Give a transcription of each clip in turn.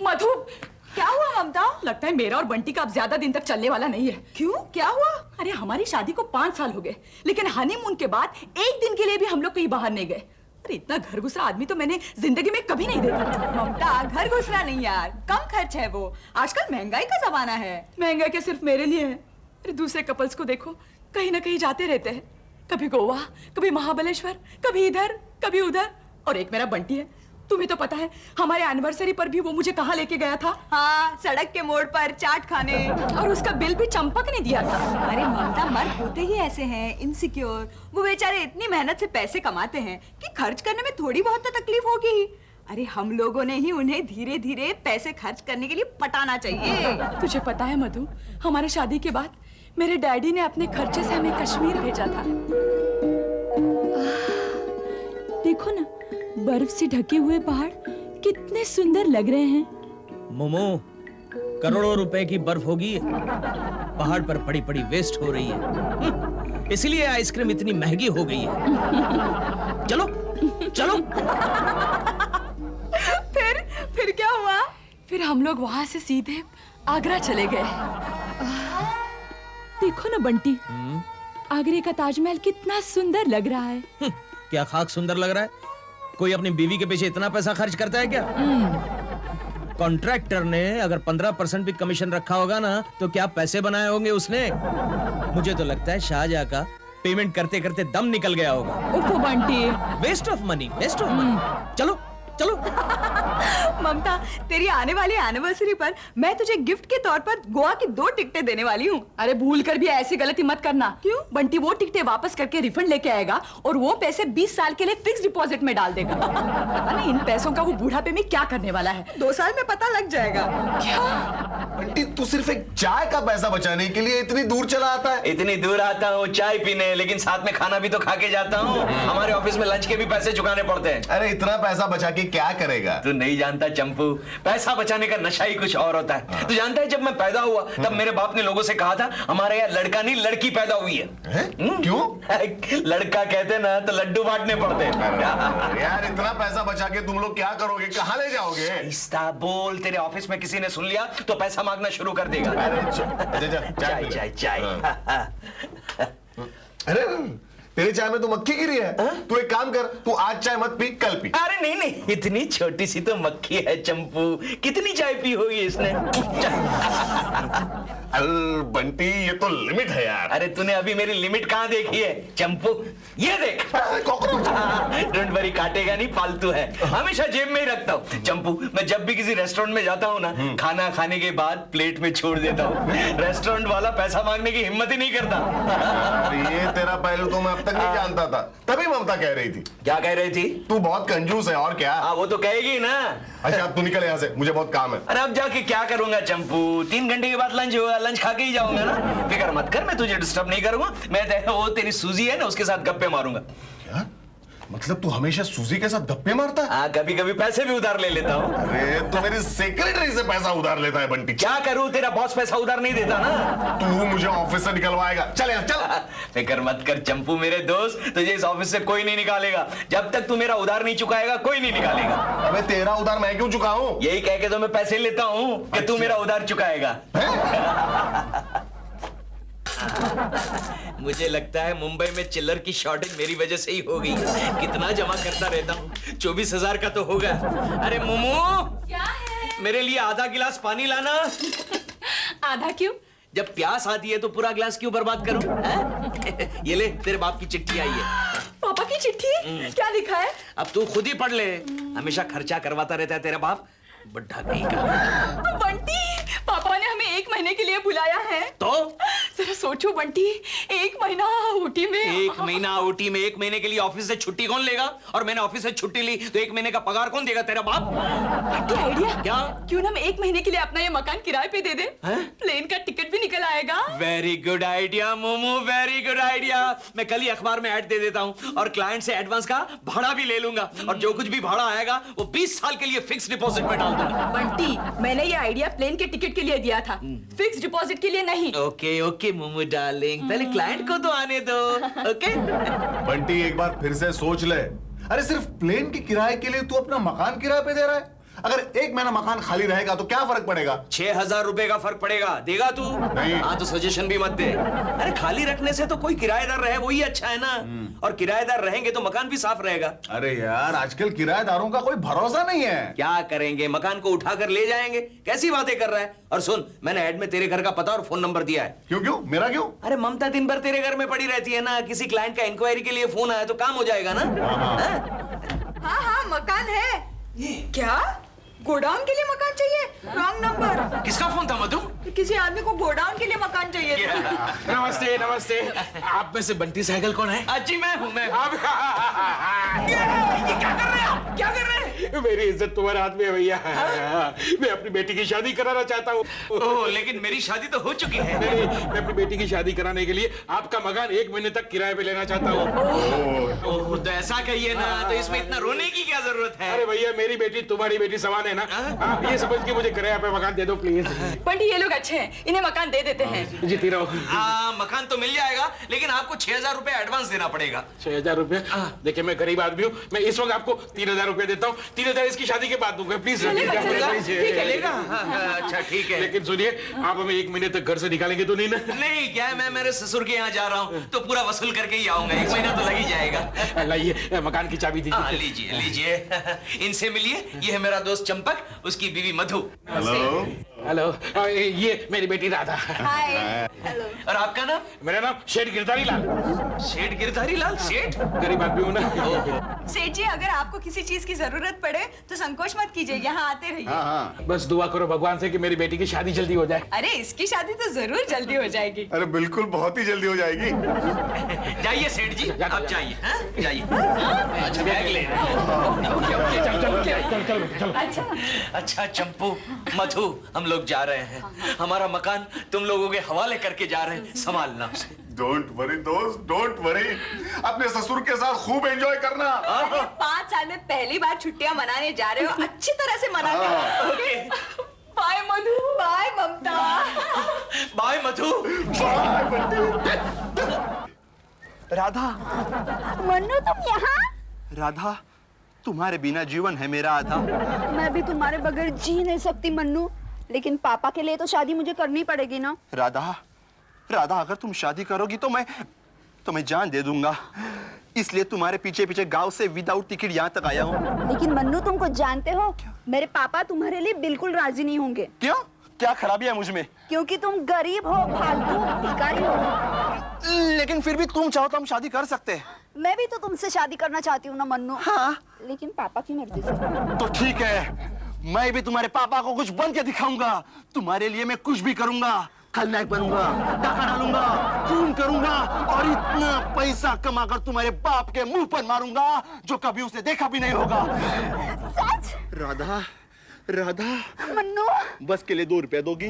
मधु, क्या हुआ ममता? लगता है मेरा और बंटी का अब ज्यादा दिन तक चलने वाला नहीं है। क्यों, क्या हुआ? अरे हमारी शादी को 5 साल हो गए, लेकिन हनीमून के बाद एक दिन के लिए भी हम लोग कहीं बाहर नहीं गए। अरे इतना घर घुसा आदमी तो मैंने जिंदगी में कभी नहीं देखा। ममता, घर घुसना नहीं यार, कम खर्च है वो। आजकल महंगाई का जमाना है। महंगाई क्या सिर्फ मेरे लिए है? अरे दूसरे कपल्स को देखो, कहीं ना कहीं जाते रहते हैं, कभी गोवा, कभी महाबलेश्वर, कभी इधर कभी उधर। और एक मेरा बंटी है, तुम्हें तो पता है हमारे एनिवर्सरी पर भी वो मुझे कहाँ लेके गया था? हाँ, सड़क के मोड़ पर चाट खाने। और उसका बिल भी चंपक ने दिया था। अरे ममता, मर्द होते ही ऐसे हैं, इनसिक्योर। वो बेचारे इतनी मेहनत से पैसे कमाते हैं कि खर्च करने में थोड़ी बहुत तो तकलीफ होगी ही। अरे हम लोगों ने ही उन्हें धीरे धीरे पैसे खर्च करने के लिए पटाना चाहिए। तुझे पता है मधु, हमारे शादी के बाद मेरे डैडी ने अपने खर्चे से हमें कश्मीर भेजा था। देखो ना, बर्फ से ढके हुए पहाड़ कितने सुंदर लग रहे हैं। मोमो, करोड़ों रुपए की बर्फ होगी, पहाड़ पर पड़ी पड़ी वेस्ट हो रही है, इसलिए आइसक्रीम इतनी महंगी हो गई है। चलो चलो। फिर क्या हुआ? फिर हम लोग वहां से सीधे आगरा चले गए। देखो ना बंटी, आगरे का ताजमहल कितना सुंदर लग रहा है। क्या खाक सुंदर लग रहा है? कोई अपनी बीवी के पीछे इतना पैसा खर्च करता है क्या? कॉन्ट्रैक्टर ने अगर 15% भी कमीशन रखा होगा ना, तो क्या पैसे बनाए होंगे उसने। मुझे तो लगता है शाहजहां का पेमेंट करते करते दम निकल गया होगा। ओफो Bunty, waste of money, waste of money. चलो चलो। ममता, तेरी आने वाली एनिवर्सरी पर मैं तुझे गिफ्ट के तौर पर गोवा की 2 टिकटें देने वाली हूँ। अरे भूल कर भी ऐसी गलती मत करना। क्यों? बंटी वो टिकटें वापस करके रिफंड लेके आएगा और वो पैसे 20 साल के लिए फिक्स डिपॉजिट में डाल देगा। पता नहीं इन पैसों का वो बुढ़ापे में क्या करने वाला है। 2 साल में पता लग जाएगा। क्या? बंटी, तू सिर्फ एक चाय का पैसा बचाने के लिए इतनी दूर चला आता है? इतनी दूर आता हूँ चाय पीने, लेकिन साथ में खाना भी तो खा के जाता हूँ। हमारे ऑफिस में लंच के भी पैसे चुकाने पड़ते हैं। अरे इतना पैसा बचा के क्या करेगा? तू नहीं जानता चंपू, पैसा बचाने का नशा ही कुछ और होता है। तू जानता है जब मैं पैदा हुआ तब मेरे बाप ने लोगों से कहा था हमारे यहाँ लड़का नहीं लड़की पैदा हुई है। क्यों? लड़का कहते ना तो लड्डू बांटने पड़ते हैं। यार इतना पैसा बचा के तुम लोग क्या करोगे, कहाँ ले जाओगे? आहिस्ता बोल, तेरे ऑफिस में किसी ने सुन लिया तो पैसा मांगना शुरू कर देगा। अरे चाय चाय चाय। अरे तेरी चाय में तो मक्खी गिरी है। तू एक काम कर, तू आज चाय मत पी, कल पी। अरे नहीं नहीं, इतनी छोटी सी तो मक्खी है चंपू, कितनी चाय पी होगी इसने। अरे बंटी, ये तो लिमिट है यार। अरे तूने अभी मेरी लिमिट कहाँ देखी है चंपू? ये देख। कॉकरोच। डोंट वरी, काटेगा नहीं, पालतू है, हमेशा जेब में ही रखता हूँ। चंपू, मैं जब भी किसी रेस्टोरेंट में जाता हूँ ना, खाना खाने के बाद प्लेट में छोड़ देता हूँ। रेस्टोरेंट वाला पैसा मांगने की हिम्मत ही नहीं करता। ये तेरा पहलू तो मैं अब तक नहीं जानता था, तभी ममता कह रही थी। क्या कह रही थी? तू बहुत कंजूस है। और क्या? हाँ वो तो कहेगी ना। अच्छा अब तू निकल यहाँ से, मुझे बहुत काम है। अरे अब जाके क्या करूंगा चंपू? 3 घंटे के बाद लंच होगा, लंच खा के ही जाऊंगा ना। फिक्र मत कर, मैं तुझे डिस्टर्ब नहीं करूंगा। मैं वो तेरी सूजी है ना, उसके साथ गप्पे मारूंगा। क्या मतलब, तू हमेशा सूजी के साथ गप्पे मारता है? हाँ, कभी कभी पैसे भी उधार ले लेता हूँ। अरे तू मेरी सेक्रेटरी से पैसा उधार लेता है बंटी। क्या करूँ, तेरा बॉस पैसा उधार नहीं देता ना। तू मुझे ऑफिस से निकलवाएगा। चल यहाँ चल। फिक्र मत कर चंपू मेरे दोस्त, तुझे इस ऑफिस से कोई नहीं निकालेगा। जब तक तू मेरा उधार नहीं चुकाएगा कोई नहीं निकालेगा। अबे तेरा उधार मैं क्यों चुकाऊं? यही कह के तो मैं पैसे लेता हूँ कि तू मेरा उधार चुकाएगा। मुझे लगता है मुंबई में चिल्लर की शॉर्टेज मेरी वजह से ही हो गई। कितना जमा करता रहता हूँ, 24,000 का तो होगा। अरे मोमो, क्या है? मेरे लिए आधा गिलास पानी लाना। आधा क्यों? जब प्यास आती है तो पूरा गिलास क्यों बर्बाद करूं? ये ले, तेरे बाप की चिट्ठी आई है। पापा की चिट्ठी? क्या लिखा है? अब तू खुद ही पढ़ ले। हमेशा खर्चा करवाता रहता है तेरा बाप, बुढ़ा कहीं का। बंटी, पापा ने हमें 1 महीने के लिए बुलाया है। तो जरा सोचो बंटी, 1 महीना ऊटी में। 1 महीना ऊटी में? 1 महीने के लिए ऑफिस से छुट्टी कौन लेगा? और मैंने ऑफिस से छुट्टी ली तो 1 महीने का पगार कौन देगा? तेरा बाप। बंटी आइडिया क्या? क्यों ना हम 1 महीने के लिए अपना ये मकान किराए पे दे दे? प्लेन का टिकट भी निकल आएगा। Very good idea momo, very good idea. मैं कल ही अखबार में ऐड दे देता हूँ और क्लाइंट से एडवांस का भाड़ा भी ले लूंगा, और जो कुछ भी भाड़ा आएगा वो 20 साल के लिए फिक्स डिपॉजिट में डाल दूंगा। बंटी, मैंने ये आइडिया प्लेन के टिकट के लिए दिया था, फिक्स डिपॉजिट के लिए नहीं। ओके ओके मोमो डार्लिंग, पहले क्लाइंट को तो आने दो। ओके बंटी एक बार फिर से सोच ले। अरे सिर्फ प्लेन के किराए के लिए तू अपना मकान किराए पे दे रहा है? अगर 1 महीना मकान खाली रहेगा तो क्या फर्क पड़ेगा? 6,000 रुपए का फर्क पड़ेगा, देगा तू? नहीं। हाँ तो सजेशन भी मत दे। अरे खाली रखने से तो कोई किराएदार रहे वही अच्छा है ना। और किराएदार रहेंगे तो मकान भी साफ रहेगा। अरे यार आजकल किराएदारों का कोई भरोसा नहीं है। क्या करेंगे, मकान को उठाकर ले जाएंगे? कैसी बातें कर रहा है? और सुन, मैंने ऐड में तेरे घर का पता और फोन नंबर दिया है। क्यों क्यों? मेरा क्यों? अरे ममता दिन भर तेरे घर में पड़ी रहती है ना, किसी क्लाइंट का इंक्वायरी के लिए फोन आया तो काम हो जाएगा ना। हाँ हाँ मकान है। क्या गोडाउन के लिए मकान चाहिए? Wrong number. किसका फोन था मधु? किसी आदमी को गोडाउन के लिए मकान चाहिए था। नमस्ते नमस्ते। आप में से बंटी साइकिल कौन है? अजी मैं हूँ मैं। ये क्या कर रहे हैं आप? क्या कर रहे हैं? मेरी इज्जत तुम्हारे हाथ में है भैया। मैं अपनी बेटी की शादी कराना चाहता हूँ। ओह, लेकिन मेरी शादी तो हो चुकी है। नहीं, मैं अपनी बेटी की शादी कराने के लिए आपका मकान 1 महीने तक किराए पे लेना चाहता हूँ। ओह, तो ऐसा कहिए ना, तो इसमें इतना रोने की क्या जरूरत है? अरे भैया मेरी बेटी तुम्हारी बेटी समान है ना। हाँ, ये समझ के मुझे किराए पे मकान दे दो प्लीज। बंटी ये लोग अच्छे हैं, इन्हें मकान दे देते हैं। जीती रहो। मकान तो मिल जाएगा, लेकिन आपको 6,000 रुपए एडवांस देना पड़ेगा। 6,000 रुपए? देखिए मैं गरीब आदमी हूँ, मैं इस वक्त आपको 3,000 रुपए देता हूँ। 3,000 इसकी शादी के बाद दूंगा, प्लीज। चलेगा? अच्छा ठीक है। लेकिन सुनिए, आप हमें 1 महीने तक घर से निकालेंगे तो नहीं ना? नहीं, क्या है, मैं मेरे ससुर के यहाँ जा रहा हूँ तो पूरा वसूल करके ही आऊंगा। 1 महीना तो लग ही जाएगा। लाइए मकान की चाबी दीजिए। लीजिए लीजिए। इनसे मिलिए, ये है मेरा दोस्त चंपक, उसकी बीवी मधु। हेलो। हेलो, ये मेरी बेटी राधा। हाय। हेलो। और आपका नाम? मेरा नाम शेठ गिरधारी लाल। सेठ गिरधारी लाल? सेठ? गरीब आदमी हूँ ना। सेठ जी अगर आपको किसी चीज की जरूरत पड़े तो संकोच मत कीजिए, यहाँ आते रहिए। हाँ। बस दुआ करो भगवान से कि मेरी बेटी की शादी जल्दी हो जाए। अरे इसकी शादी तो जरूर जल्दी हो जाएगी। अरे बिल्कुल, बहुत ही जल्दी हो जाएगी। जाइए सेठ जी, आप जाइए। हाँ, जाइए। अच्छा बैग ले। चल। अच्छा चंपू, मधु, हम लोग जा रहे हैं। हमारा मकान तुम लोगों के हवाले करके जा रहे हैं, संभालना उसे। डोंट वरी दोस्त, डोंट वरी। अपने ससुर के साथ खूब एंजॉय करना। अरे 5 साल में पहली बार छुट्टियां मनाने जा रहे हो, अच्छी तरह से मनाना। ओके। बाय मधु। बाय ममता। बाय मधु। राधा, मन्नू तुम यहाँ? राधा, तुम्हारे बिना जीवन है मेरा आधा। मैं भी तुम्हारे बगैर जी नहीं सकती मन्नू, लेकिन पापा के लिए तो शादी मुझे करनी पड़ेगी ना। राधा, राधा, अगर तुम शादी करोगी तो मैं जान दे दूंगा। इसलिए तुम्हारे पीछे पीछे गांव से विदाउट टिकट यहाँ तक आया हूँ। लेकिन मन्नू तुम कुछ जानते हो, मेरे पापा तुम्हारे लिए बिल्कुल राजी नहीं होंगे। क्यों? क्या खराबी है मुझ में? क्योंकि तुम गरीब हो, फालतू भिखारी हो। लेकिन फिर भी तुम चाहो तो हम शादी कर सकते हैं। मैं भी तो तुमसे शादी करना चाहती हूँ ना मन्नू। हाँ। लेकिन पापा की मर्जी से। तो ठीक है, मैं भी तुम्हारे पापा को कुछ बन के दिखाऊंगा। तुम्हारे लिए मैं कुछ भी करूंगा। खलनायक बनूंगा, डाका डालूंगा, खून करूंगा और इतना पैसा कमाकर तुम्हारे बाप के मुंह पर मारूंगा जो कभी उसे देखा भी नहीं होगा। सच? राधा, राधा, मन्नू, बस के लिए 2 रुपए दोगी?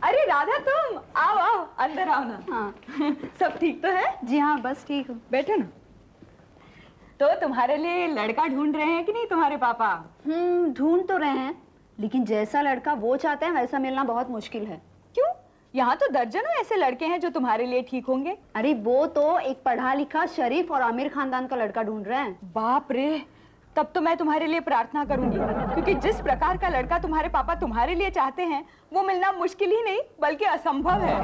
अरे राधा तुम आओ आओ, अंदर आओ ना। हाँ। सब ठीक तो है? जी हाँ, बस ठीक हूँ। बैठो ना। तो तुम्हारे लिए लड़का ढूंढ रहे हैं कि नहीं तुम्हारे पापा? ढूंढ तो रहे हैं, लेकिन जैसा लड़का वो चाहते हैं वैसा मिलना बहुत मुश्किल है। क्यों? यहाँ तो दर्जनों ऐसे लड़के हैं जो तुम्हारे लिए ठीक होंगे। अरे वो तो एक पढ़ा लिखा शरीफ और आमिर खानदान का लड़का ढूंढ रहे हैं। बाप रे, तब तो मैं तुम्हारे लिए प्रार्थना करूंगी, क्योंकि जिस प्रकार का लड़का तुम्हारे पापा तुम्हारे लिए चाहते हैं वो मिलना मुश्किल ही नहीं बल्कि असंभव है।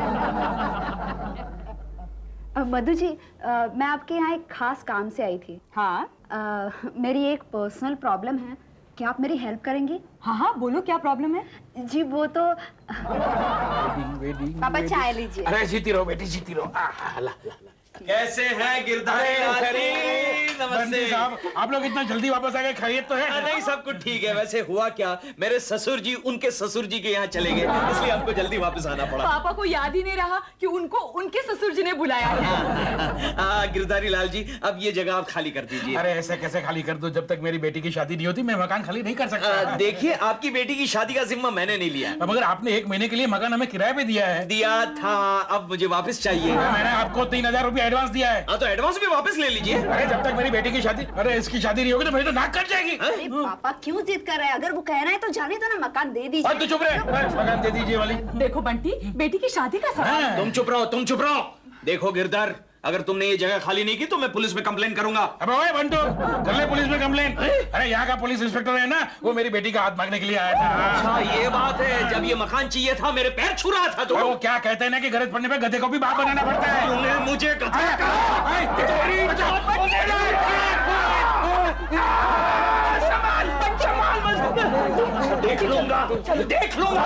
मधु जी, मैं आपके यहाँ एक खास काम से आई थी। हाँ? मेरी एक पर्सनल प्रॉब्लम है, क्या आप मेरी हेल्प करेंगी? हाँ हाँ बोलो, क्या प्रॉब्लम है? जी वो तो वेडिंग, पापा चाय लीजिए। अरे जीती रहो बेटी, जीती रहो। ला। कैसे हैं गिरधारी लाल जी? नमस्ते बंटी साहब, आप लोग इतना जल्दी वापस आ गए, खैरियत तो है? नहीं, सब कुछ ठीक है। वैसे हुआ क्या, मेरे ससुर जी उनके ससुर जी के यहाँ चले गए, इसलिए हमको जल्दी वापस आना पड़ा। पापा को याद ही नहीं रहा कि उनको उनके ससुर जी ने बुलाया है। गिरधारी लाल जी, अब ये जगह आप खाली कर दीजिए। अरे ऐसे कैसे खाली कर दो? जब तक मेरी बेटी की शादी नहीं होती मैं मकान खाली नहीं कर सकता। देखिए, आपकी बेटी की शादी का जिम्मा मैंने नहीं लिया। मगर आपने 1 महीने के लिए मकान हमें किराए पे दिया है। दिया था, अब मुझे वापस चाहिए। मैंने आपको 3,000 रुपया एडवांस दिया है। हाँ तो एडवांस भी वापस ले लीजिए। अरे जब तक मेरी बेटी की शादी, अरे इसकी शादी नहीं होगी तो मेरी तो नाक कट जाएगी। अरे पापा क्यों जिद कर रहे हैं? अगर वो कह रहे हैं तो जाने दो ना, मकान दे दीजिए। और तू चुप रहे, बस मकान दे दीजिए वाली। देखो बंटी, बेटी की शादी का सवाल। हाँ। तुम चुप रहो, तुम चुप रहो। देखो गिरधर, अगर तुमने ये जगह खाली नहीं की तो मैं पुलिस में कंप्लेन करूंगा। अब ओए बंटू, कर ले पुलिस में कंप्लेन। अरे यहाँ का पुलिस इंस्पेक्टर है ना, वो मेरी बेटी का हाथ मांगने के लिए आया था। अच्छा ये बात है, जब ये मकान चाहिए था मेरे पैर छू रहा था तो। वो क्या कहते हैं ना कि गरज पड़ने पे गधे को भी बाप बनाना पड़ता है। तूने मुझे देख लूंगा, देख लूंगा,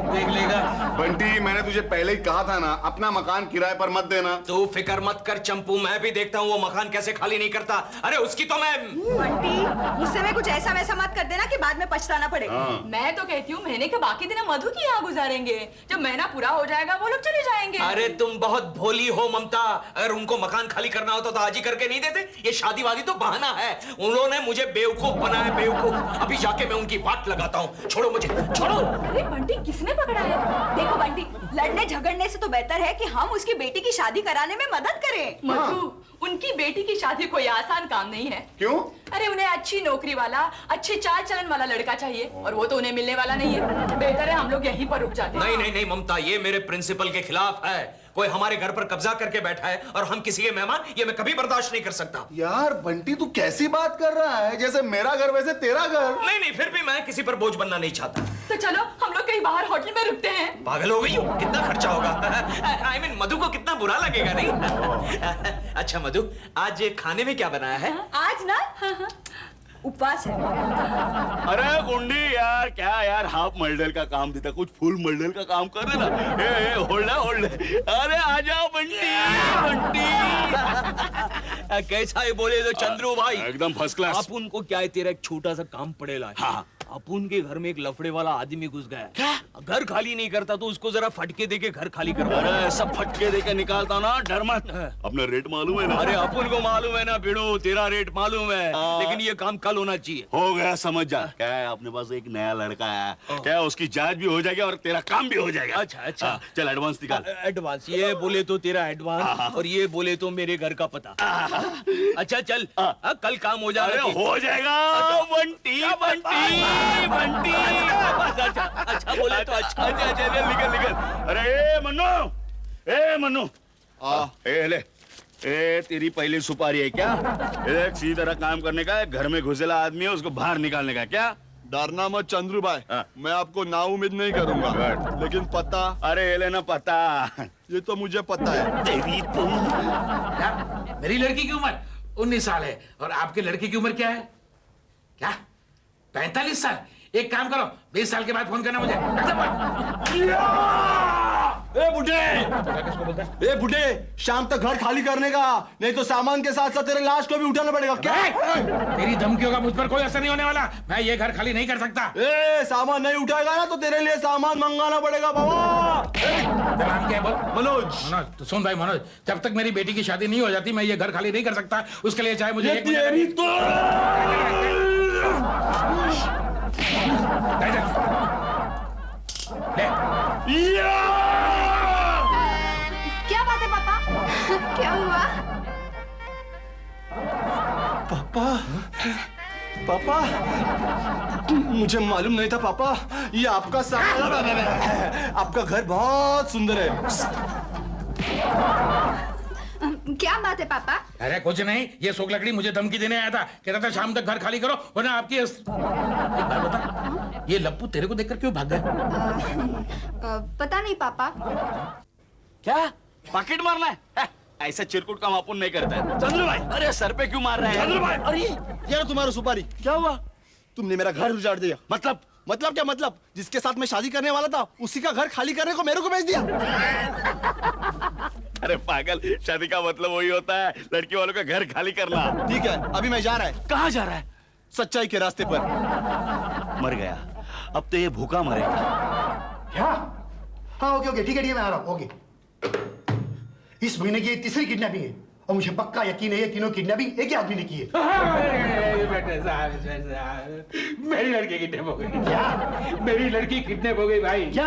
देख लेगा। बंटी, मैंने तुझे पहले ही कहा था ना, अपना मकान किराए पर मत देना। तू फिक्र मत कर चंपू, मैं भी देखता हूँ वो मकान कैसे खाली नहीं करता। अरे उसकी तो मैं बंटी, मुझसे में कुछ ऐसा वैसा मत कर देना कि बाद में पछताना पड़े। मैं तो कहती हूँ महीने के बाकी दिन हम मधु की यहाँ गुजारेंगे। जब महीना पूरा हो जाएगा वो लोग चले जाएंगे। अरे तुम बहुत भोली हो ममता, अगर उनको मकान खाली करना होता तो आज ही करके नहीं देते। ये शादी वादी तो बहाना है, उन्होंने मुझे बेवकूफ बनाया, बेवकूफ। अभी जाके मैं उनकी वाट लगाता हूँ, छोड़ो मुझे, छोड़ो। अरे बंटी, किसने पकड़ा है? देखो बंटी, लड़ने झगड़ने से तो बेहतर है कि हम उसकी बेटी की शादी कराने में मदद करें। मधु, उनकी बेटी की शादी कोई आसान काम नहीं है। क्यों? अरे उन्हें अच्छी नौकरी वाला, अच्छे चाल चलन वाला लड़का चाहिए, और वो तो उन्हें मिलने वाला नहीं है। बेहतर है हम लोग यहीं पर रुक जाते। नहीं नहीं नहीं ममता, ये मेरे प्रिंसिपल के खिलाफ है। कोई हमारे घर पर कब्जा करके बैठा है और हम किसी के मेहमान, ये मैं कभी बर्दाश्त नहीं कर सकता। यार बंटी, तू कैसी बात कर रहा है? जैसे मेरा घर वैसे तेरा घर। नहीं नहीं, फिर भी मैं किसी पर बोझ बनना नहीं चाहता। तो चलो हम लोग कहीं बाहर होटल में रुकते हैं। पागल हो गई हो? कितना खर्चा होगा? I mean, मधु को कितना बुरा लगेगा नहीं? अच्छा मधु, आज खाने में क्या बनाया है? आज ना उपवास है। अरे गुंडी यार, क्या यार, हाफ मर्डर का काम देता, कुछ फुल मर्डर का काम कर देना। Hold hold. अरे आ जाओ बंटी, बंटी। कैसा है बोले तो चंद्रू भाई? एकदम फर्स्ट क्लास। आप उनको क्या है, तेरा एक छोटा सा काम पड़ेला है। हाँ। अपुन के घर में एक लफड़े वाला आदमी घुस गया। क्या? घर खाली नहीं करता तो उसको जरा फटके देके घर खाली करवा। अरे सब फटके देके निकालता ना, डर मत। अपना रेट मालूम है ना? अरे अपुन को मालूम है ना बिड़ू, तेरा रेट मालूम है, लेकिन ये काम कल होना चाहिए। हो गया, समझ जा। क्या है, अपने पास एक नया लड़का है, क्या उसकी जांच भी हो जाएगी और तेरा काम भी हो जाएगा। अच्छा अच्छा, चल एडवांस निकाल। एडवांस ये बोले तो तेरा एडवांस, और ये बोले तो मेरे घर का पता। अच्छा चल, कल काम हो जाएगा। हो जाएगा बंटी, बंटी, बंटी। अच्छा बोले तो अच्छा। अच्छा, निकल निकल। अरे मन्नू, ए मन्नू, ए ले, ए तेरी पहली सुपारी है क्या? एक सीधी तरह काम करने का है, घर में घुसेला आदमी है, उसको बाहर निकालने का। क्या डरना मत चंद्रू भाई, मैं आपको नाउम्मीद नहीं करूंगा, लेकिन पता। अरे ये लेना पता, ये तो मुझे पता है। तेरी तुम। क्या? मेरी लड़की की उम्र 19 साल है और आपके लड़के की उम्र क्या है? क्या 45 साल? एक काम करो, 20 साल के बाद फोन करना मुझे। ए बुढ़े, ए बुढ़े, शाम तक घर खाली करने का, नहीं तो सामान के साथ साथ तेरे लाश को भी उठाना पड़ेगा। क्या? तेरी धमकियों का मुझ पर कोई असर नहीं होने वाला, मैं ये घर खाली नहीं कर सकता। ए सामान नहीं उठाएगा ना तो तेरे लिए सामान मंगाना पड़ेगा बाबा। तेरा नाम क्या है बोल? मनोज। मनोज, तो सुन भाई मनोज, जब तक मेरी बेटी की शादी नहीं हो जाती मैं ये घर खाली नहीं कर सकता। उसके लिए चाहे मुझे तेरी तो क्या बात है पापा? क्या हुआ? पापा, पापा, मुझे मालूम नहीं था पापा, ये आपका आपका घर बहुत सुंदर है। क्या बात है पापा? अरे कुछ नहीं, ये सोक लकड़ी मुझे धमकी देने आया था, कहता था शाम तक घर खाली करो वरना आपकी एक बात बता, ये लप्पू तेरे को देखकर क्यों भाग गया? पता नहीं पापा। क्या पॉकेट मारना है? ऐसा चिरकुट काम अपन नहीं करता है। चंद्र भाई, अरे सर पे क्यों मार रहे हैं? चंद्र भाई, अरे ये तुम्हारा सुपारी। क्या हुआ? तुमने मेरा घर उजाड़ दिया। मतलब मतलब क्या मतलब? जिसके साथ मैं शादी करने वाला था उसी का घर खाली करने को मेरे को भेज दिया। अरे पागल, शादी का मतलब वही होता है, लड़की वालों का घर खाली करना। ठीक है, अभी मैं जा रहा है। कहाँ जा रहा है? सच्चाई के रास्ते पर। मर गया, अब तो ये भूखा मरेगा। क्या? हाँ ओके ओके, ठीक है मैं आ रहा हूँ। ओके, इस महीने की तीसरी किडनैपिंग है और मुझे पक्का यकीन है ये तीनों किडनैपिंग एक ही आदमी ने की है। मेरी लड़की किडनैप हो गई। क्या? मेरी लड़की किडनैप हो गई भाई। क्या?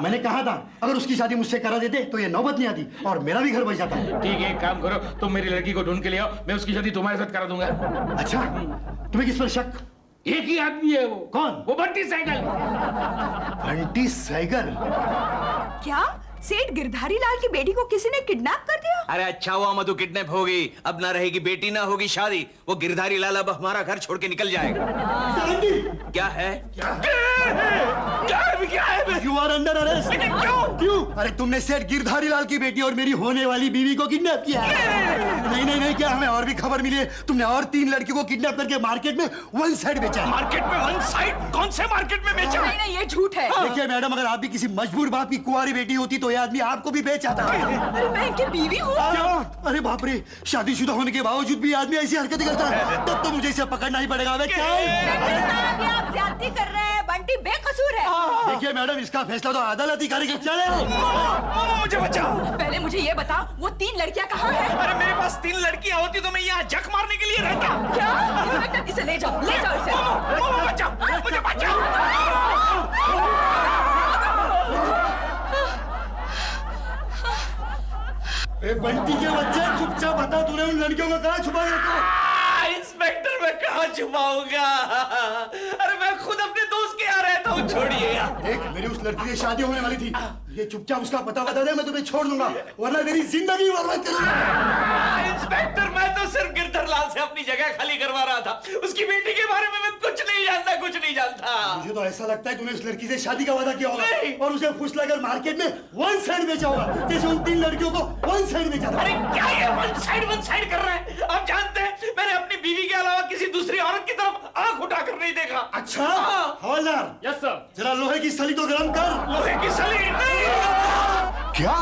मैंने कहा था अगर उसकी शादी मुझसे करा देते तो ये नौबत नहीं आती और मेरा भी घर बच जाता। ठीक है, एक काम करो, तुम मेरी लड़की को ढूंढ के ले आओ, मैं उसकी शादी तुम्हारे साथ करा दूंगा। अच्छा, तुम्हें किस पर शक? एक ही आदमी है वो। कौन? वो बंटी साइकिल। बंटी साइकिल? क्या? सेठ गिरधारी लाल की बेटी को किसी ने किडनैप कर दिया? अरे अच्छा हुआ मधु किडनैप हो गई, अब ना रहेगी बेटी ना होगी शादी। वो गिरधारी लाल अब हमारा घर छोड़ के निकल जाएगा। क्या है? क्या है? You are under arrest. क्यों? अरे तुमने सेठ गिरधारी लाल की बेटी और मेरी होने वाली बीवी को किडनैप किया है। नहीं, क्या हमें और भी खबर मिली है, तुमने और 3 लड़कियों को किडनैप करके मार्केट में वन साइड बेचा है। मार्केट में वन साइड? कौन से मार्केट में बेचा? नहीं, ये झूठ है। देखिए मैडम, अगर आप भी किसी मजबूर बाप की कुंवारी बेटी होती तो ये आदमी आपको भी बेच आता। अरे मैं इनकी बीवी हूँ। क्या? अरे बाप रे, शादीशुदा होने के बावजूद भी आदमी ऐसी हरकतें करता है, तब तो मुझे इसे पकड़ना ही पड़ेगा। आप ज्यादती कर रहे हैं, बंटी बेकसूर है। देखिए मैडम, इसका फैसला तो अदालत ही करेगी। चले मुझे बचाओ। पहले मुझे ये बता, वो 3 लड़कियाँ कहाँ हैं? अरे मेरे पास 3 लड़कियां होती तो मैं यहाँ जक मारने के लिए रहता। क्या? इंस्पेक्टर, इसे ले जाओ इसे। बचाओ, मुझे बचाओ। बंटी के बच्चे, चुपचाप बता, तूने उन लड़कियों को कहाँ छुपा रखा? इंस्पेक्टर, मैं कहाँ छुपाऊंगा? अरे मैं खुद अपने दोस्त के यहाँ रहता हूँ, छोड़िए यार। देख, मेरी उस लड़की से शादी होने वाली थी। ये चुपचाप उसका पता बता दे, मैं तुम्हें छोड़ दूंगा, वरना तेरी जिंदगी बर्बाद करूंगा। इंस्पेक्टर, मैं तो सिर्फ गिरधर लाल से अपनी जगह खाली करवा रहा था। उसकी बेटी के बारे में मैं कुछ नहीं जानता। मुझे तो ऐसा लगता है तूने उस लड़की से शादी का वादा किया होगा और उसे फुसलाकर मार्केट में वन साइड बेचा होगा, जैसे उन 3 लड़कियों को वन साइड बेचा था। अरे क्या ये वन साइड कर रहे हैं? आप जानते हैं मैंने अपनी बीवी के अलावा किसी दूसरी औरत की तरफ आंख उठाकर नहीं देखा। अच्छा हवलदार। Yes sir. जरा लोहे की सली तो गरम कर। लोहे की सली नहीं। क्या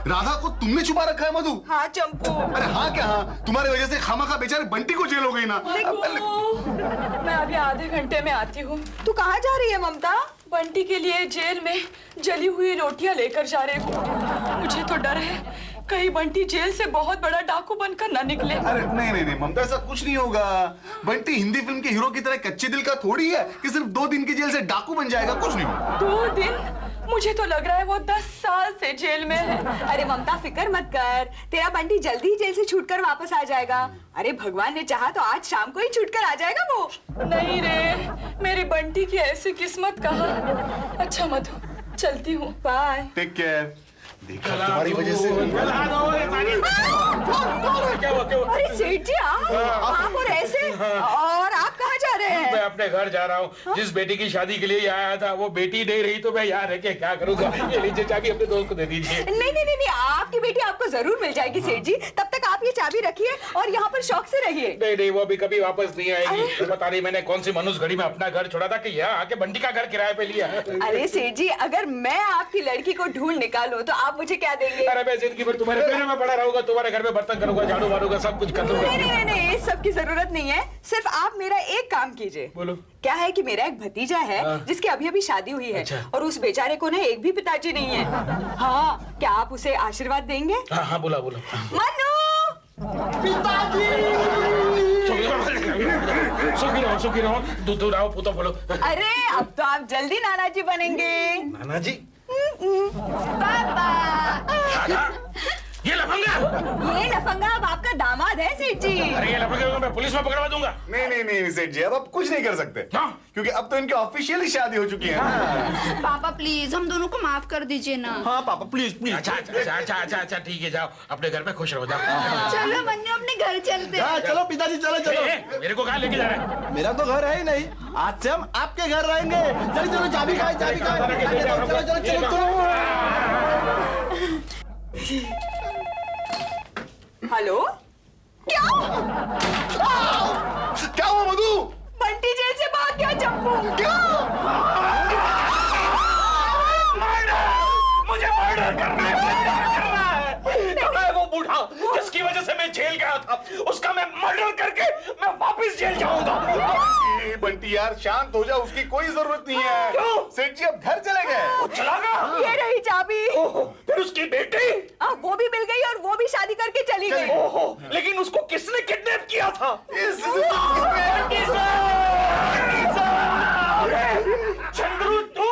राधा को तुमने छुपा रखा है मधु? हाँ चंपू। अरे हाँ क्या हाँ, तुम्हारी वजह से खामखा बेचारे बंटी को जेल हो गई ना। मैं अभी आधे घंटे में आती हूँ। तू कहाँ जा रही है ममता? बंटी के लिए जेल में जली हुई रोटियां लेकर जा रही हूँ। मुझे तो डर है कहीं बंटी जेल से बहुत बड़ा डाकू बनकर ना निकले। अरे नहीं ममता, ऐसा कुछ नहीं होगा। बंटी हिंदी फिल्म के हीरो की तरह कच्चे दिल का थोड़ी है कि सिर्फ 2 दिन की जेल से डाकू बन जाएगा। कुछ नहीं होगा। 2 दिन? मुझे तो लग रहा है वो 10 साल से जेल में है। अरे ममता, फिक्र मत कर, तेरा बंटी जल्दी ही जेल से छूटकर वापस आ जाएगा। अरे भगवान ने चाहा तो आज शाम को ही छूटकर आ जाएगा वो। नहीं रे, मेरी बंटी की ऐसी किस्मत कहाँ। अच्छा मधु, चलती हूँ। बाय। Take care. देखा तुम्हारी वजह से। अरे सेठ जी, आप और ऐसे, और आप कहाँ जा रहे हैं? मैं अपने घर जा रहा हूँ। जिस बेटी की शादी के लिए यहाँ आया था वो बेटी नहीं रही तो मैं यहाँ रह के क्या करूँगा। ये लीजिए चाबी, अपने दोस्त को दे दीजिए। नहीं, आपकी बेटी आपको जरूर मिल जाएगी सेठ जी। तब तक आप ये चाबी रखिए और यहाँ पर शौक से रहिए। नहीं, वो भी कभी वापस नहीं आएगी। तो बता रही मैंने कौन सी मनुष्य घड़ी में अपना घर छोड़ा था कि यहाँ आके बंटी का घर किराए पे लिया। अरे सेठ जी, अगर मैं आपकी लड़की को ढूंढ निकालूं तो आप मुझे क्या देंगे? अरे मैं जिंदगी भर तुम्हारे पैरों में पड़ा रहूंगा, तुम्हारे घर में बर्तन करूंगा, झाड़ू मारूंगा, सब कुछ कर दूंगा। नहीं, इस सब की जरूरत नहीं है। सिर्फ आप मेरा एक काम कीजिए। बोलो। क्या है कि मेरा एक भतीजा है जिसकी अभी शादी हुई है। अच्छा। और उस बेचारे को ना एक भी पिताजी नहीं है। हाँ, क्या आप उसे आशीर्वाद देंगे? हाँ, बोला। मनु! सुखी रहो, दूध रहो, पूतो बोलो। अरे अब तो आप जल्दी नाना जी बनेंगे। नाना जी? पापा! ये लफंगा अब आपका दामाद है सेठ जी। अरे ये लफंगे को मैं पुलिस में पकड़वा दूंगा। नहीं सेठ जी, अब आप कुछ नहीं कर सकते क्योंकि अब तो इनकी ऑफिशियली शादी हो चुकी है। पापा प्लीज हम दोनों को माफ कर दीजिए ना। हाँ पापा प्लीज। अच्छा ठीक है, जाओ अपने घर पे खुश रहो, जाओ। चलो बन्नू अपने घर चलते हैं। चलो पिताजी, चलो। मेरे को कहाँ लेके जा रहा है? मेरा तो घर है ही नहीं, आज से हम आपके घर रहेंगे। चलो चाबी खाए। चलो। हेलो, क्या हुआ मधु? बंटी जेल से भाग गया चंपू। क्या? मुझे मर्डर करना है। वो बूढ़ा जिसकी वजह से मैं जेल गया था, उसका मैं मर्डर करके मैं वापस जेल जाऊंगा। बंटी यार शांत हो जा, उसकी कोई जरूरत नहीं है। क्यों? सेठ जी अब घर चले गए। वो चला गया? ये रही चाबी। फिर उसकी बेटी? वो भी मिल गई और वो भी शादी करके चली गई। ओहो, लेकिन उसको किसने किडनैप किया था? चंद्रू, तू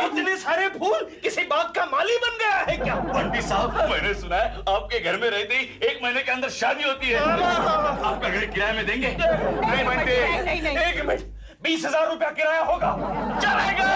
इतने सारे फूल किसी बाग का माली बन गया है क्या? बंटी साहब, मैंने सुना है आपके घर में रहते ही 1 महीने के अंदर शादी होती है। आपका घर किराए में देंगे? नहीं बंटी, नहीं। 1 मिनट, 20,000 रुपया किराया होगा। चलेगा।